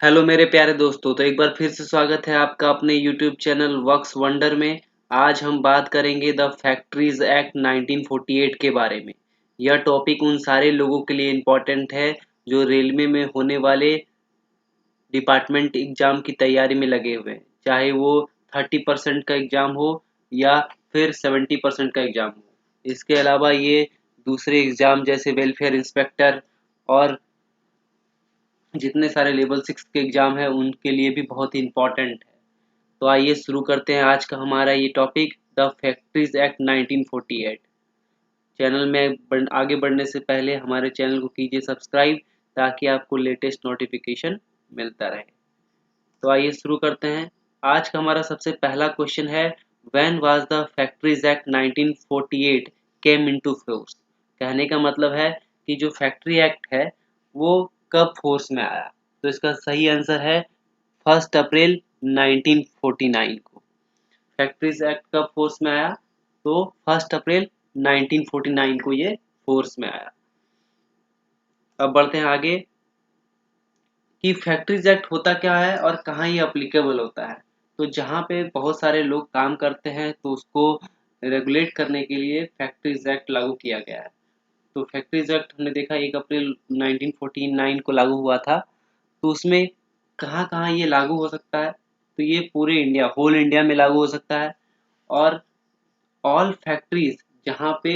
Hello मेरे प्यारे दोस्तों, तो एक बार फिर से स्वागत है आपका अपने यूट्यूब चैनल वर्क्स वंडर में। आज हम बात करेंगे द फैक्ट्रीज एक्ट 1948 के बारे में। यह टॉपिक उन सारे लोगों के लिए इम्पोर्टेंट है जो रेलवे में होने वाले डिपार्टमेंट एग्जाम की तैयारी में लगे हुए हैं, चाहे वो 30% का एग्जाम हो या फिर 70% का एग्जाम हो। इसके अलावा ये दूसरे एग्जाम जैसे वेलफेयर इंस्पेक्टर और जितने सारे लेवल 6 के एग्जाम है उनके लिए भी बहुत ही इम्पोर्टेंट है। तो आइए शुरू करते हैं आज का हमारा ये topic, the factories act 1948। Channel में आगे बढ़ने से पहले हमारे चैनल को कीजिए सब्सक्राइब ताकि आपको लेटेस्ट नोटिफिकेशन मिलता रहे। तो आइए शुरू करते हैं। आज का हमारा सबसे पहला क्वेश्चन है, when was the factories act 1948 came into force. कहने का मतलब है कि जो फैक्ट्री एक्ट है वो कब फोर्स में आया। तो इसका सही आंसर है 1 अप्रैल 1949 को। फैक्ट्रीज एक्ट कब फोर्स में आया? तो 1 अप्रैल 1949 को ये फोर्स में आया। अब बढ़ते हैं आगे कि फैक्ट्रीज एक्ट होता क्या है और कहाँ ये अप्लीकेबल होता है। तो जहाँ पे बहुत सारे लोग काम करते हैं तो उसको रेगुलेट करने के लिए फैक्ट्रीज एक्ट लागू किया गया है। तो फैक्ट्रीज एक्ट हमने देखा 1 अप्रैल 1949 को लागू हुआ था। तो उसमें कहाँ कहाँ ये लागू हो सकता है? तो ये पूरे इंडिया, होल इंडिया में लागू हो सकता है। और ऑल फैक्ट्रीज जहाँ पे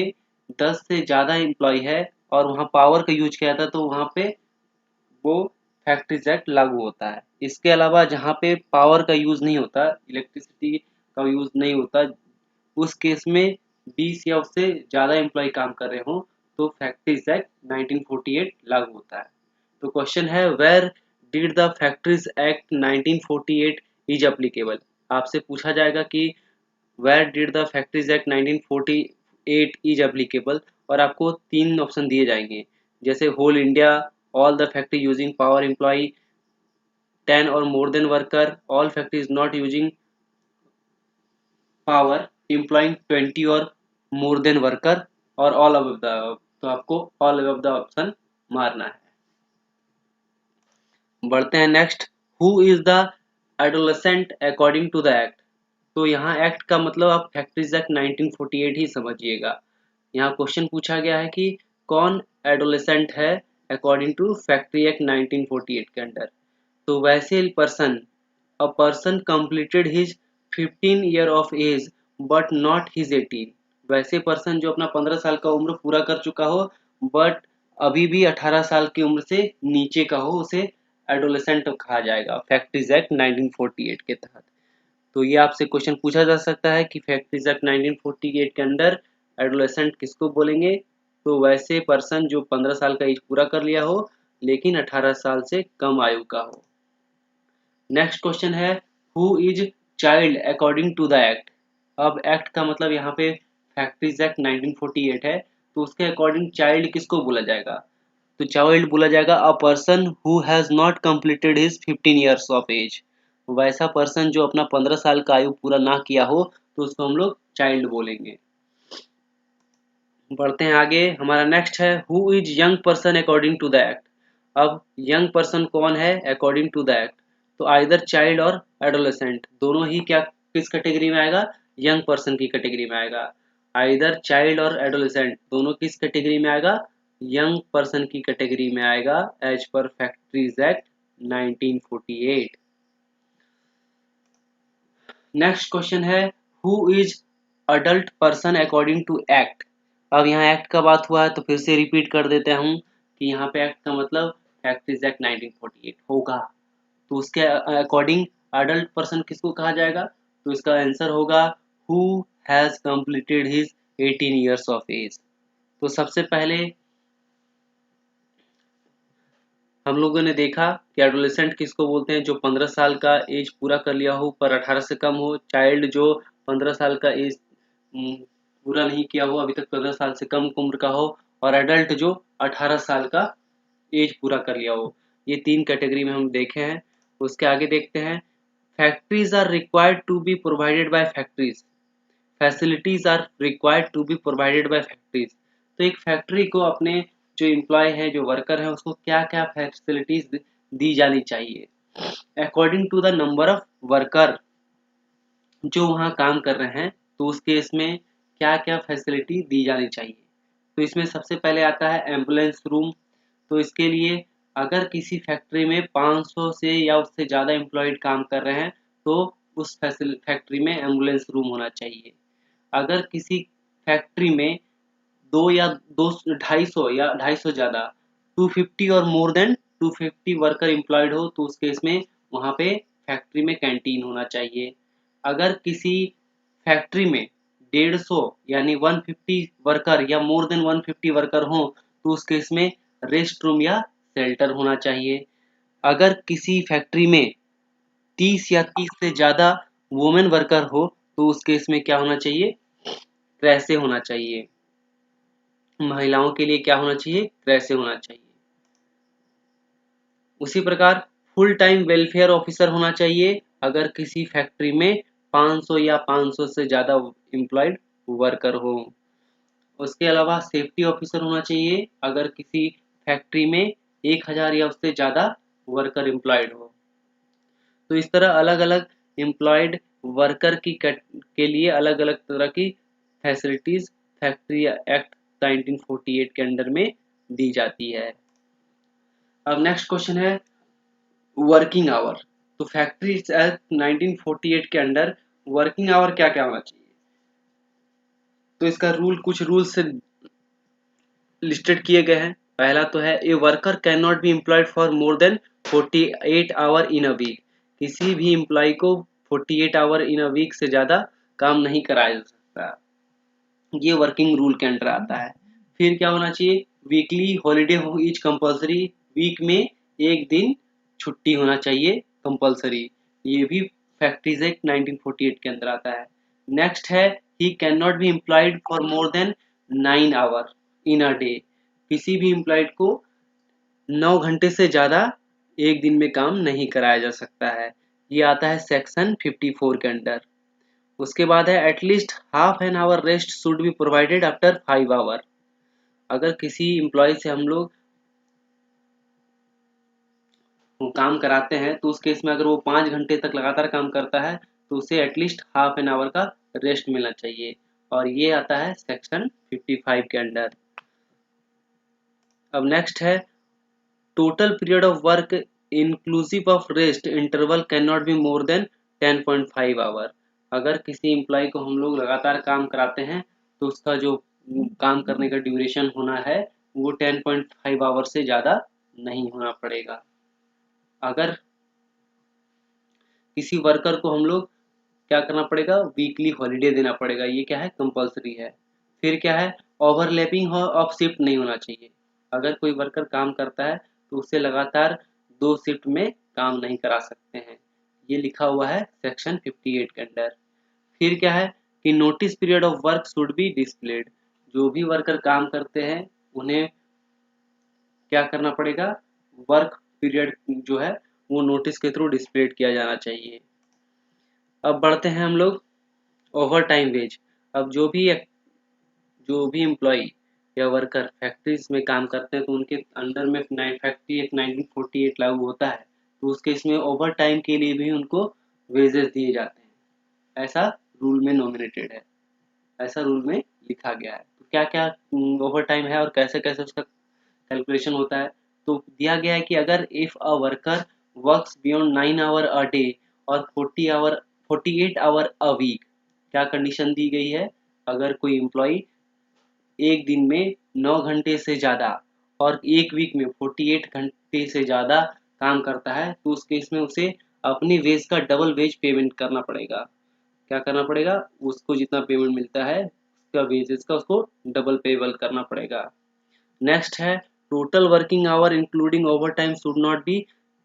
10 से ज़्यादा एम्प्लॉय है और वहाँ पावर का यूज किया था तो वहाँ पे वो फैक्ट्रीज एक्ट लागू होता है। इसके अलावा जहाँ पे पावर का यूज नहीं होता, इलेक्ट्रिसिटी का यूज नहीं होता, उस केस में 20 या उससे ज़्यादा एम्प्लॉय काम कर रहे हो तो फैक्ट्रीज एक्ट 1948 लागू होता है। तो क्वेश्चन है, where did the factories act 1948 is applicable. आपसे पूछा जाएगा कि where did the factories act 1948 is applicable और आपको 3 ऑप्शन दिए जाएंगे, जैसे whole India, all the factory using power employ 10 और more than worker, all factories not using power employing 20 और मोर देन वर्कर, और ऑल अबव द। तो आपको ऑल अबव द ऑप्शन मारना है। बढ़ते हैं next, who is the adolescent according to the act. तो यहाँ एक्ट का मतलब आप फैक्ट्रीज एक्ट 1948 ही समझिएगा। यहाँ क्वेश्चन पूछा गया है कि कौन एडोलेसेंट है अकॉर्डिंग टू फैक्ट्री एक्ट 1948 के अंडर। तो वैसे person, a person completed his 15 year of age but not his 18। वैसे पर्सन जो अपना 15 साल का उम्र पूरा कर चुका हो बट अभी भी 18 साल की उम्र से नीचे का हो, उसे एडोलेसेंट कहा जाएगा फैक्ट्रीज एक्ट 1948 के तहत। तो ये आपसे क्वेश्चन पूछा जा सकता है कि फैक्ट्रीज एक्ट 1948 के अंडर एडोलेसेंट किसको बोलेंगे। तो वैसे पर्सन जो 15 साल का एज पूरा कर लिया हो लेकिन 18 साल से कम आयु का हो। नेक्स्ट क्वेश्चन है, who is child according to the act. अब एक्ट का मतलब यहाँ पे फैक्ट्रीज एक्ट 1948 है तो उसके अकॉर्डिंग चाइल्ड किसको बोला जाएगा। तो चाइल्ड बोला जाएगा a person who has not completed his 15 years of age. वैसा पर्सन जो अपना 15 साल का आयु पूरा ना किया हो तो उसको हम लोग चाइल्ड बोलेंगे। बढ़ते हैं आगे, हमारा नेक्स्ट है, who is young person according to the act. अब यंग पर्सन कौन है अकॉर्डिंग टू द एक्ट। तो आइदर चाइल्ड और एडोलेसेंट दोनों ही क्या किस कैटेगरी में आएगा, यंग पर्सन की कैटेगरी में आएगा। आइदर चाइल्ड और एडोलेसेंट दोनों किस कैटेगरी में आएगा, यंग पर्सन की कैटेगरी में आएगा एज पर फैक्ट्रीज एक्ट 1948। नेक्स्ट क्वेश्चन है, who is adult person according to act. अब यहाँ एक्ट का बात हुआ है तो फिर से रिपीट कर देता हूँ कि यहाँ पे एक्ट का मतलब फैक्ट्रीज एक्ट 1948 होगा। तो उसके अकॉर्डिंग अडल्ट पर्सन किसको कहा जाएगा। तो इसका आंसर होगा who has completed his 18 years of age. तो सबसे पहले हम लोगों ने देखा कि एडोलेसेंट किसको बोलते हैं, जो 15 साल का एज पूरा कर लिया हो पर 18 से कम हो। चाइल्ड जो 15 साल का एज पूरा नहीं किया हो, अभी तक 15 साल से कम उम्र का हो। और एडल्ट जो 18 साल का एज पूरा कर लिया हो। ये 3 कैटेगरी में हम देखे हैं। उसके आगे देखते हैं, factories are required to be provided by factories, facilities are required to be provided by factories. तो एक फैक्ट्री को अपने जो एम्प्लॉय है, जो वर्कर है, उसको क्या क्या फैसिलिटीज दी जानी चाहिए। According to the number of worker जो वहाँ काम कर रहे हैं, तो उस केस में क्या क्या फैसिलिटी दी जानी चाहिए। तो इसमें सबसे पहले आता है एम्बुलेंस रूम। तो इसके लिए अगर किसी फैक्ट्री में 500 से या उससे ज़्यादा एम्प्लॉयड काम कर रहे हैं, तो उस फैक्ट्री में एम्बुलेंस रूम होना चाहिए। अगर किसी फैक्ट्री में 250 या 250 ज़्यादा 250 और मोर देन 250 वर्कर एम्प्लॉयड हो, तो उस केस में वहाँ पे फैक्ट्री में कैंटीन होना चाहिए। अगर किसी फैक्ट्री में 150 यानी 150 वर्कर या मोर देन 150 वर्कर हो, तो उस केस में रेस्ट रूम या शेल्टर होना चाहिए। अगर किसी फैक्ट्री में 30 या 30 से ज़्यादा वुमेन वर्कर हो, तो उस केस में क्या होना चाहिए, क्रैशे होना चाहिए। महिलाओं के लिए क्या होना चाहिए, क्रैशे होना चाहिए। उसी प्रकार फुल टाइम वेलफेयर ऑफिसर होना चाहिए अगर किसी फैक्ट्री में 500 या 500 से ज़्यादा एम्प्लॉयड वर्कर हो। उसके अलावा सेफ्टी ऑफिसर होना चाहिए अगर किसी फैक्ट्री में 1000 या उससे ज़्यादा वर्कर एम्प्लॉयड हो। तो इस तरह अलग अलग एम्प्लॉयड वर्कर के लिए अलग अलग तरह की फैसिलिटीज फैक्ट्री एक्ट 1948 के अंडर में दी जाती है। अब नेक्स्ट क्वेश्चन है वर्किंग आवर। तो फैक्ट्री एक्ट 1948 के अंडर वर्किंग आवर क्या क्या होना चाहिए। तो इसका कुछ रूल से लिस्टेड किए गए हैं। पहला तो है a worker can not be employed for more than 48 hour in a week. किसी भी एम्प्लॉय को 48 आवर इन अ वीक से ज़्यादा काम नहीं कराया जा सकता। ये वर्किंग रूल के अंडर आता है। फिर क्या होना चाहिए, वीकली हॉलीडे हो ईच कंपल्सरी। वीक में एक दिन छुट्टी होना चाहिए कंपल्सरी। ये भी फैक्ट्रीज एक्ट 1948 के अंदर आता है। नेक्स्ट है he can not be employed for more then 9 our in a day. किसी भी एम्प्लॉयड को 9 घंटे से ज़्यादा एक दिन में काम नहीं कराया जा सकता है। ये आता है सेक्शन 54 के अंडर। उसके बाद है at least half an hour rest should be provided after 5 hour. अगर किसी एम्प्लॉय से हम लोग काम कराते हैं, तो उस केस में अगर वो 5 घंटे तक लगातार काम करता है, तो उसे एटलीस्ट हाफ एन आवर का रेस्ट मिलना चाहिए। और ये आता है सेक्शन 55 के अंडर। अब नेक्स्ट है total period of work inclusive of rest interval can not be more than 10.5 hour. अगर किसी एम्प्लॉय को हम लोग लगातार काम कराते हैं, तो उसका जो काम करने का ड्यूरेशन होना है वो 10.5 आवर से ज़्यादा नहीं होना पड़ेगा। अगर किसी वर्कर को हम लोग क्या करना पड़ेगा, वीकली हॉलीडे देना पड़ेगा। ये क्या है, कंपल्सरी है। फिर क्या है, ओवरलैपिंग ऑफ शिफ्ट नहीं होना चाहिए। अगर कोई वर्कर काम करता है, तो उसे लगातार 2 शिफ्ट में काम नहीं करा सकते हैं। ये लिखा हुआ है सेक्शन 58 के अंडर। फिर क्या है कि notice period of work should be displayed. जो भी वर्कर काम करते हैं उन्हें क्या करना पड़ेगा, वर्क पीरियड जो है वो नोटिस के थ्रू डिस्प्लेड किया जाना चाहिए। अब बढ़ते हैं हम लोग ओवर टाइम वेज। अब जो भी एम्प्लॉय या वर्कर फैक्ट्रीज में काम करते हैं, तो उनके अंडर में फैक्ट्री एक्ट 1948 लागू होता है। तो उसके इसमें ओवर टाइम के लिए भी उनको वेजेस दिए जाते हैं। ऐसा रूल में नॉमिनेटेड है, ऐसा रूल में लिखा गया है। तो क्या क्या ओवर टाइम है और कैसे कैसे उसका कैलकुलेशन होता है। तो दिया गया है कि अगर if a worker works beyond 9 hour a day और 48 आवर अ वीक, क्या कंडीशन दी गई है, अगर कोई एम्प्लॉय एक दिन में 9 घंटे से ज़्यादा और एक वीक में 48 घंटे से ज़्यादा काम करता है, तो उस केस में उसे अपनी वेज का डबल वेज पेमेंट करना पड़ेगा। क्या करना पड़ेगा, उसको जितना पेमेंट मिलता है उसका वेजेस का उसको डबल पेबल करना पड़ेगा। नेक्स्ट है total working hour including over time should not be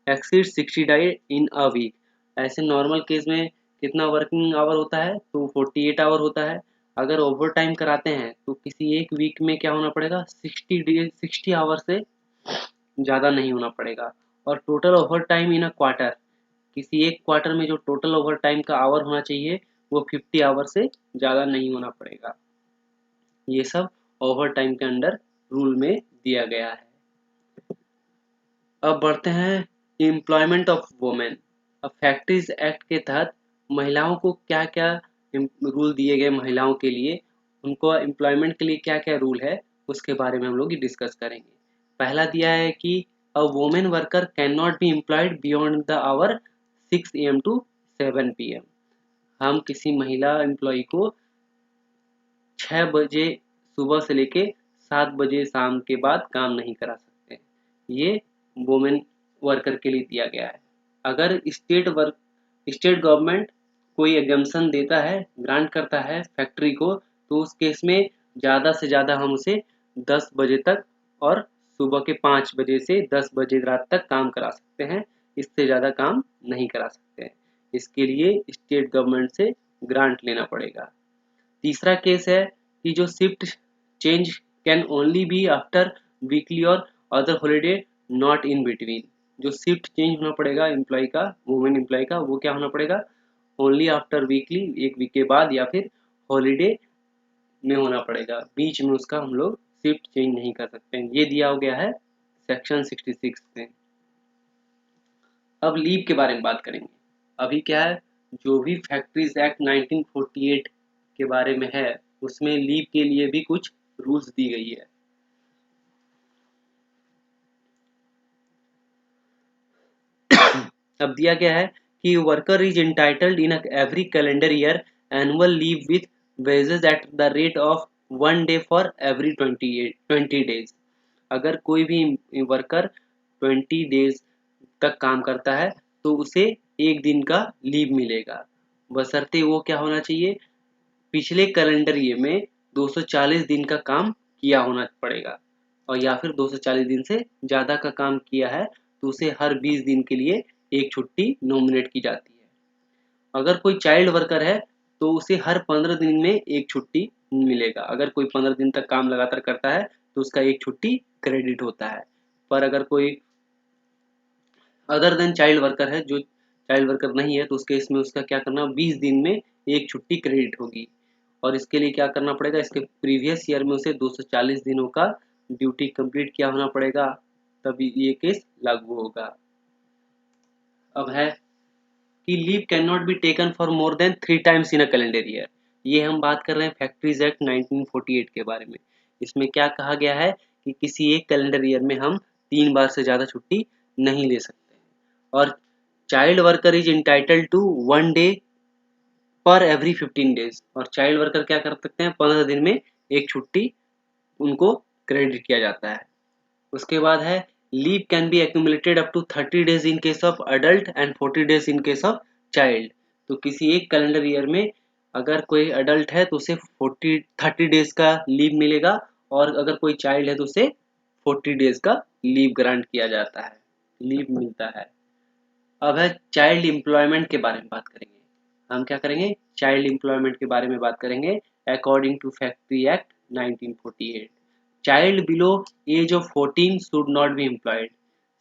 exceed 60 day in a week. ऐसे नॉर्मल केस में कितना वर्किंग आवर होता है, तो 48 आवर होता है। अगर ओवर टाइम कराते हैं, तो किसी एक वीक में क्या होना पड़ेगा, 60 आवर से ज़्यादा नहीं होना पड़ेगा। और total over time in a quarter, किसी एक क्वार्टर में जो टोटल ओवर टाइम का आवर होना चाहिए वो 50 आवर से ज़्यादा नहीं होना पड़ेगा। ये सब ओवर टाइम के अंडर रूल में दिया गया है। अब बढ़ते हैं एम्प्लॉयमेंट ऑफ वुमेन। अब फैक्ट्रीज एक्ट के तहत महिलाओं को क्या क्या रूल दिए गए, महिलाओं के लिए उनको एम्प्लॉयमेंट के लिए क्या क्या रूल है उसके बारे में हम लोग डिस्कस करेंगे। पहला दिया है कि a women worker can not be employed beyond the hour 6 AM to 7 PM। हम किसी महिला एम्प्लॉय को 6 बजे सुबह से लेके 7 बजे शाम के बाद काम नहीं करा सकते। ये वुमेन वर्कर के लिए दिया गया है। अगर स्टेट गवर्नमेंट कोई एग्जम्पशन देता है, ग्रांट करता है फैक्ट्री को, तो उस केस में ज़्यादा से ज़्यादा हम उसे 10 बजे तक और सुबह के 5 बजे से 10 बजे रात तक काम करा सकते हैं। इससे ज़्यादा काम नहीं करा सकते हैं। इसके लिए स्टेट गवर्नमेंट से ग्रांट लेना पड़ेगा। तीसरा केस है कि जो shift change can only be after weekly और other holiday not in between. जो शिफ्ट चेंज होना पड़ेगा एम्प्लॉय का, वुमेन एम्प्लॉय का, वो क्या होना पड़ेगा, ओनली आफ्टर वीकली, एक वीक के बाद या फिर हॉलीडे में होना पड़ेगा। बीच में उसका हम लोग शिफ्ट चेंज नहीं कर सकते हैं। ये दिया हो गया है सेक्शन 66 में। अब लीव के बारे में बात करेंगे। अभी क्या है, जो भी फैक्ट्रीज एक्ट 1948 के बारे में है उसमें लीव के लिए भी कुछ रूल्स दी गई है। अब दिया गया है कि worker is entitled in every calendar year annual leave with wages at the rate of 1 day for every 20 days. अगर कोई भी वर्कर 20 डेज तक काम करता है तो उसे एक दिन का लीव मिलेगा, बशर्ते वो क्या होना चाहिए, पिछले कैलेंडर ईयर में 240 दिन का काम किया होना पड़ेगा, और या फिर 240 दिन से ज़्यादा का काम किया है तो उसे हर 20 दिन के लिए एक छुट्टी नॉमिनेट की जाती है। अगर कोई चाइल्ड वर्कर है तो उसे हर 15 दिन में एक छुट्टी मिलेगा। अगर कोई 15 दिन तक काम लगातार करता है तो उसका एक छुट्टी क्रेडिट होता है। पर अगर कोई अदर देन चाइल्ड वर्कर है, जो चाइल्ड वर्कर नहीं है, तो उस केस में उसका क्या करना, 20 दिन में एक छुट्टी क्रेडिट होगी। और इसके लिए क्या करना पड़ेगा, इसके प्रीवियस ईयर में उसे 240 दिनों का ड्यूटी कंप्लीट किया होना पड़ेगा, तभी ये केस लागू होगा। अब है कि leave can not be taken for more then 3 times in a calendar year. ये हम बात कर रहे हैं फैक्ट्रीज एक्ट 1948 के बारे में। इसमें क्या कहा गया है कि किसी एक कैलेंडर ईयर में हम 3 बार से ज़्यादा छुट्टी नहीं ले सकते। और child worker is entitled to 1 day per every 15 days. और चाइल्ड वर्कर क्या कर सकते हैं, 15 दिन में एक छुट्टी उनको क्रेडिट किया जाता है। उसके बाद है leave can be accumulated up to 30 days in case of adult and 40 days in case of child. तो किसी एक कैलेंडर ईयर में अगर कोई अडल्ट है तो उसे 30 डेज का लीव मिलेगा, और अगर कोई चाइल्ड है तो उसे 40 डेज का लीव ग्रांट किया जाता है, लीव मिलता है। अब है चाइल्ड एम्प्लॉयमेंट के बारे में बात करेंगे। हम क्या करेंगे, चाइल्ड एम्प्लॉयमेंट के बारे में बात करेंगे। According to factory act 1948, child below age of 14 should not be employed.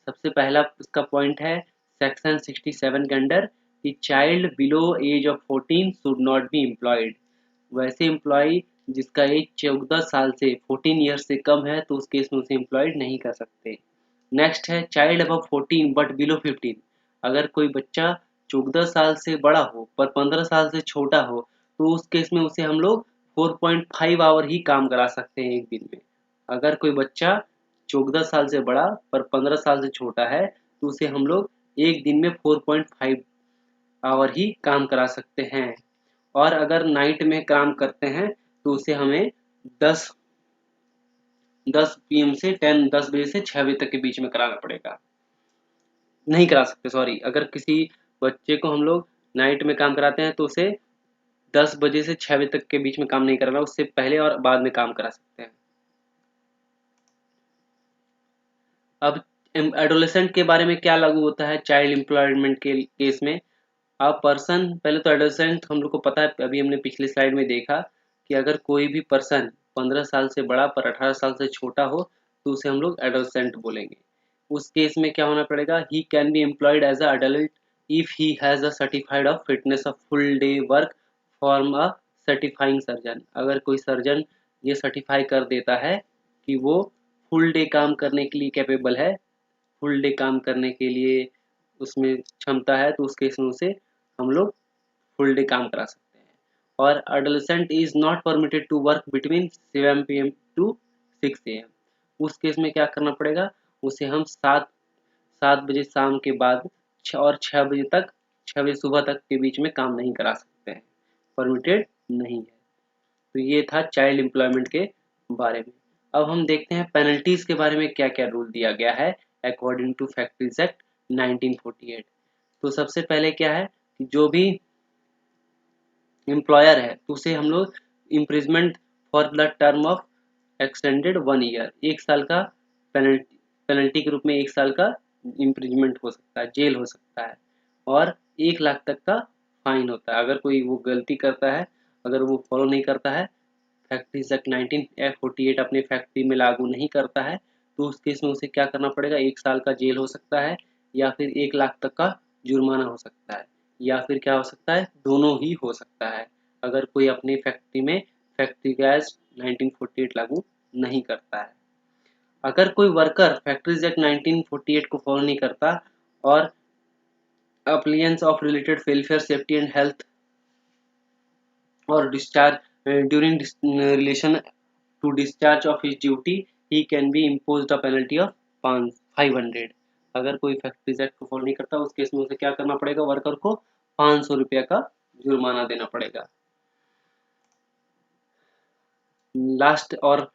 सबसे पहला इसका पॉइंट है सेक्शन 67 के अंडर कि child below age of 14 should not be employed. वैसे एम्प्लॉय जिसका एज 14 साल से 14 ईयर से कम है तो उस केस में उसे एम्प्लॉयड नहीं कर सकते। नेक्स्ट है चाइल्ड अबव 14 बट बिलो 15। अगर कोई बच्चा 14 साल से बड़ा हो पर 15 साल से छोटा हो तो उस केस में उसे हम लोग 4.5 आवर ही काम करा सकते हैं एक दिन में। अगर कोई बच्चा 14 साल से बड़ा पर 15 साल से छोटा है तो उसे हम लोग एक दिन में 4.5 आवर ही काम करा सकते हैं। और अगर नाइट में काम करते हैं तो उसे हमें 10 PM से 10 बजे से 6 बजे तक के बीच में कराना पड़ेगा, नहीं करा सकते, सॉरी। अगर किसी बच्चे को हम लोग नाइट में काम कराते हैं तो उसे 10 बजे से 6 बजे तक के बीच में काम नहीं करना, उससे पहले और बाद में काम करा सकते हैं। अब एडोलेसेंट के बारे में क्या लागू होता है चाइल्ड एम्प्लॉयमेंट के केस में। अब पर्सन, पहले तो एडोलेसेंट हम लोग को पता है, अभी हमने पिछली स्लाइड में देखा कि अगर कोई भी पर्सन 15 साल से बड़ा पर 18 साल से छोटा हो तो उसे हम लोग एडोलेसेंट बोलेंगे। उस केस में क्या होना पड़ेगा, he can be employed as a adult if he has a certified of fitness of full day work from a certifying surgeon. अगर कोई सर्जन ये सर्टिफाई कर देता है कि वो फुल डे काम करने के लिए कैपेबल है, फुल डे काम करने के लिए उसमें क्षमता है तो उस केस में उसे हम लोग फुल डे काम करा सकते हैं। और adolescent is not permitted to work between 7 PM to 6 AM। उस केस में क्या करना पड़ेगा, उसे हम 7 बजे शाम के बाद और 6 बजे तक, 6 बजे सुबह तक के बीच में काम नहीं करा सकते हैं, परमिटेड नहीं है। तो ये था चाइल्ड एम्प्लॉयमेंट के बारे में। अब हम देखते हैं पेनल्टीज के बारे में क्या क्या रूल दिया गया है अकॉर्डिंग टू फैक्ट्रीज एक्ट 1948। तो सबसे पहले क्या है कि जो भी एम्प्लॉयर है तो उसे हम लोग imprisonment for the term of extended 1 year, 1 साल का पेनल्टी के रूप में 1 साल का इम्प्रिजमेंट हो सकता है, जेल हो सकता है, और 1 लाख तक का फाइन होता है अगर कोई वो गलती करता है, अगर वो फॉलो नहीं करता है, फैक्ट्रीज एक्ट 1948 अपने फैक्ट्री में लागू नहीं करता है, तो उस केस में उसे क्या करना पड़ेगा, 1 साल का जेल हो सकता है या फिर 1 लाख तक का जुर्माना हो सकता है, या फिर क्या हो सकता है, दोनों ही हो सकता है अगर कोई अपनी फैक्ट्री में फैक्ट्री गैस 1948 लागू नहीं करता है। अगर कोई वर्कर फैक्ट्रीज एक्ट 1948 को फॉलो नहीं करता और appliance of related welfare safety and health और discharge during relation to discharge of his duty he can be imposed a penalty of 500। अगर कोई फैक्ट्रीज एक्ट को फॉलो नहीं करता उस केस में उसे क्या करना पड़ेगा, वर्कर को 500 रुपया का जुर्माना देना पड़ेगा। लास्ट और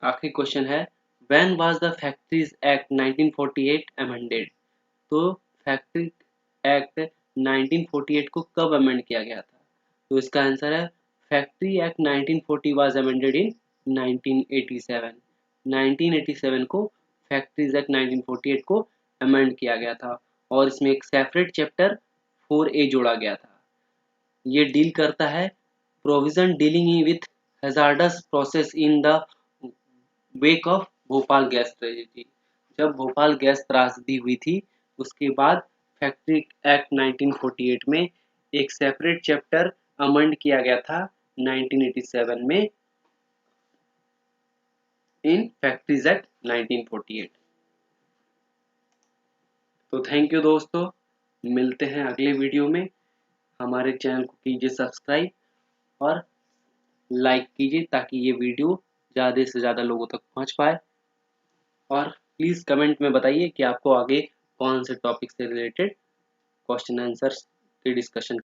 आखिरी क्वेश्चन है, when was the factories act 1948 amended. तो फैक्ट्री एक्ट 1948 को कब अमेंड किया गया था, तो इसका आंसर है factory act 1940 was amended in 1987। 1987 को फैक्ट्रीज एक्ट 1948 को अमेंड किया गया था और इसमें एक सेपरेट चैप्टर 4A जोड़ा गया था। ये डील करता है provision dealing with hazards process in the wake of Bhopal gas tragedy. जब भोपाल गैस त्रासदी हुई थी उसके बाद फैक्ट्री एक्ट 1948 में एक सेपरेट चैप्टर अमेंड किया गया था 1987 में इन फैक्ट्रीज एक्ट 1948। तो थैंक यू दोस्तों, मिलते हैं अगले वीडियो में। हमारे चैनल को कीजिए सब्सक्राइब और लाइक कीजिए ताकि ये वीडियो ज़्यादा से ज़्यादा लोगों तक पहुंच पाए, और प्लीज़ कमेंट में बताइए कि आपको आगे कौन से टॉपिक से रिलेटेड क्वेश्चन आंसर्स की डिस्कशन